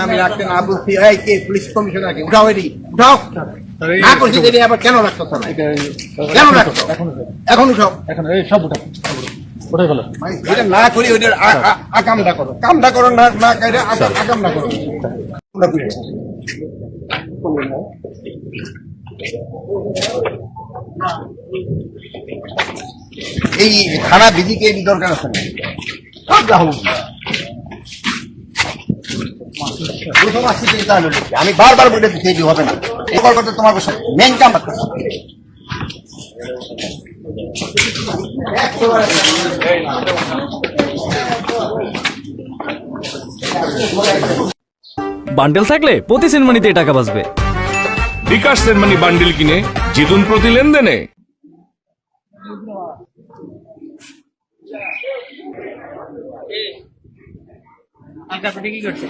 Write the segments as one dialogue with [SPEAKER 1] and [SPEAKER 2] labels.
[SPEAKER 1] আমি রাখতে না বলছি, এই কে পুলিশ কমিশনার কে উঠাও, এটি উঠাও না করছি, এটি আবার কেন রাখছো? কেন রাখছো? এখন উঠাও, এখন এই সব উঠাও, ওটাই বলো। এটা না করি ওইটার আকামটা করো, কামটা করো না, না কাইরে আকামটা করো। এই থানা বিধিকে এটি দরকার আছে না? আমি বারবার বলে দিচ্ছি এটি হবে না, এই করতে তোমার মেন কাম।
[SPEAKER 2] বান্ডেল থাকলে প্রতি সেনমানিতে টাকা বাঁচবে।
[SPEAKER 3] বিকাশ সেনমানি বান্ডেল কিনে জিতুন প্রতি লেনদেনে।
[SPEAKER 4] কি করছে?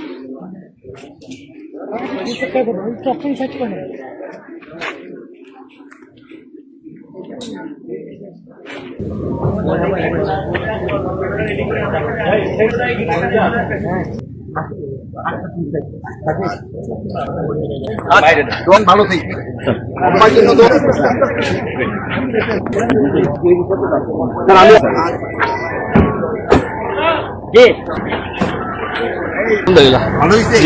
[SPEAKER 1] ভালো থেকে ভালো হয়েছে।